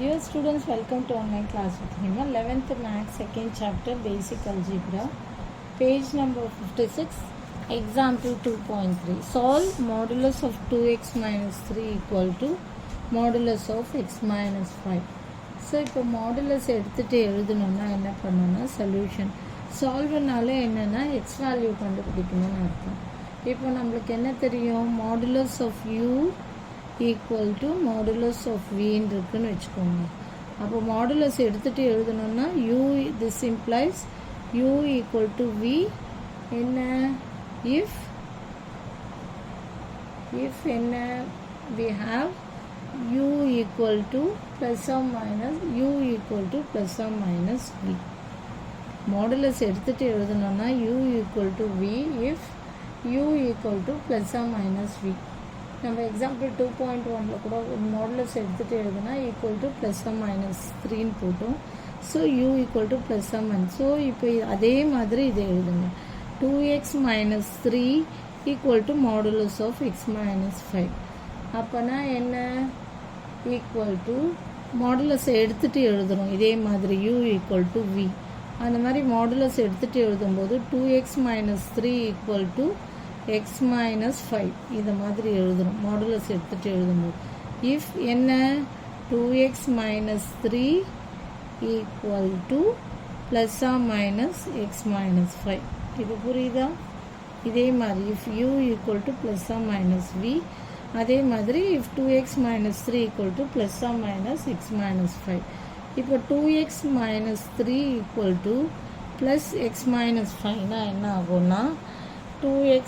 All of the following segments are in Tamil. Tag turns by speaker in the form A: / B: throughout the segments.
A: Dear students, welcome to online class with Hima. 11th Maths, 2nd chapter, Basic Algebra, page number 56, example 2.3. Solve modulus of 2x minus 3 equal to modulus of x minus 5. So இப்போ மாடுலஸ் எடுத்துகிட்டு எழுதணுன்னா என்ன பண்ணணும்னா சொல்யூஷன் சால்வ்னால என்னென்னா எக்ஸ் வேல்யூ கண்டுபிடிக்கணும்னு அர்த்தம். இப்போ நம்மளுக்கு என்ன தெரியும், modulus of u equal to modulus of வின்னு இருக்குன்னு வச்சுக்கோங்க. அப்போ மாடுலஸ் எடுத்துகிட்டு எழுதணும்னா u this implies u equal to v என்ன இஃப் என்ன we have u equal to plus or minus u equal to plus or minus v. Modulus எடுத்துகிட்டு எழுதணும்னா u equal to v if u equal to plus or minus v. நம்ம எக்ஸாம்பிள் 2.1 கூட மாடுலஸ் எடுத்துகிட்டு எழுதுனா equal to plus or minus 3ன்னு போட்டோம். So u equal to plus or minus. So இப்போ அதே மாதிரி இதை எழுதுங்க. 2x minus 3 equal to modulus of x minus 5. அப்போனா என்ன ஈக்குவல் டு மாடுலஸை எடுத்துகிட்டு எழுதுகிறோம் இதே மாதிரி u ஈக்குவல் டு v. அந்த மாதிரி மாடுலஸ் எடுத்துகிட்டு எழுதும்போது 2x minus 3 equal to X minus 5 இந்த மாதிரி எழுதுகிறோம் மாடுலஸ் எடுத்துகிட்டு எழுதும்போது. இஃப் என்ன 2x minus 3 equal to plus or minus x minus 5. இது புரியுதா? இதே மாதிரி if u equal to plus or minus v, அதே மாதிரி if 2x minus 3 equal to plus or minus x minus 5. இப்போ 2x minus 3 equal to plus x minus 5னா என்ன ஆகும்னா 2x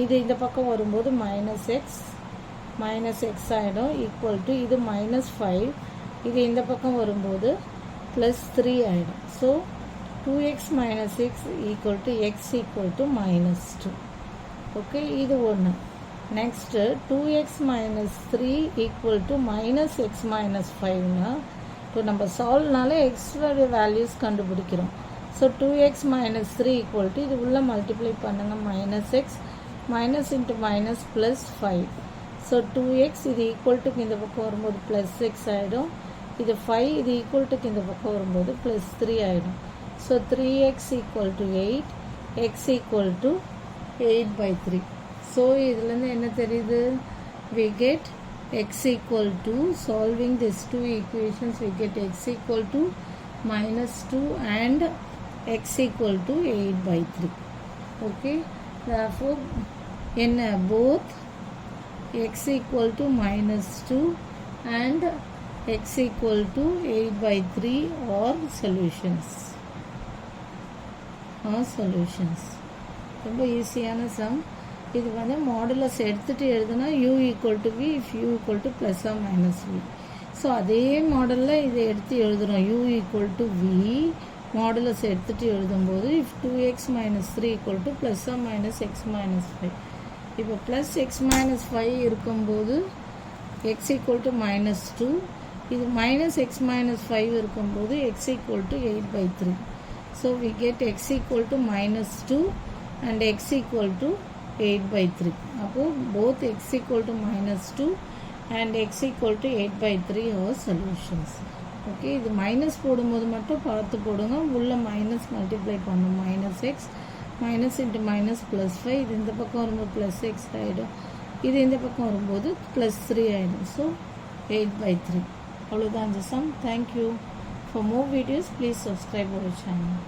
A: இது இந்த பக்கம் வரும்போது மைனஸ் எக்ஸ் ஆகிடும் ஈக்குவல் டு இது மைனஸ் 5, இது இந்த பக்கம் வரும்போது ப்ளஸ் 3 ஆகிடும். So 2x minus x equal to x equal to minus 2. Okay, இது ஒன்று. Next 2x minus 3 equal to minus x minus 5னா இப்போ நம்ம சால்வ்னால எக்ஸோட வேல்யூஸ் கண்டுபிடிக்கிறோம். So 2x minus 3 equal to இது உள்ளே மல்டிப்ளை பண்ணுங்கள் minus x minus into minus plus 5. So 2x இது ஈக்குவல் டுக்கு இந்த பக்கம் வரும்போது ப்ளஸ் எக்ஸ் ஆகிடும், இது 5 இது ஈக்குவல் டுக்கு இந்த பக்கம் வரும்போது ப்ளஸ் 3 ஆகிடும். So 3x equal to 8, X equal to 8/3. So இதுலேருந்து என்ன தெரியுது, we get x equal to, solving these two equations we get x equal to minus 2 and x equal to 8/3. Okay, therefore in both x equal to minus 2 and x equal to 8/3 are solutions. ரொம்ப ஈஸியான சம். இது வந்து மாடுலஸ் எடுத்துகிட்டு எழுதுனா u equal to v if u equal to plus or minus v. So அதே மாடலில் இதை எடுத்து எழுதுகிறோம் u equal to v modulus எடுத்துகிட்டு எழுதும்போது if 2x minus 3 equal to plus or minus x minus 5. இப்போ ப்ளஸ் எக்ஸ் மைனஸ் 5 இருக்கும்போது எக்ஸ் ஈக்குவல் டு மைனஸ் 2, இது மைனஸ் எக்ஸ் மைனஸ் 5 இருக்கும்போது x equal to 8/3. So we get x equal to minus 2 and x equal to 8/3. அப்போது both x equal to minus 2 and x equal to 8/3 are solutions. Okay, இது மைனஸ் போடும்போது மட்டும் பார்த்து போடுங்க, உள்ள மைனஸ் மல்டிப்ளை பண்ணும் minus x minus into minus plus 5, இது இந்த பக்கம் வரும்போது ப்ளஸ் எக்ஸ் ஆகிடும், இது இந்த பக்கம் வரும்போது ப்ளஸ் 3 ஆகிடும். ஸோ 8/3. அவ்வளோதான் இந்த sum. Thank you. For more videos please subscribe our channel.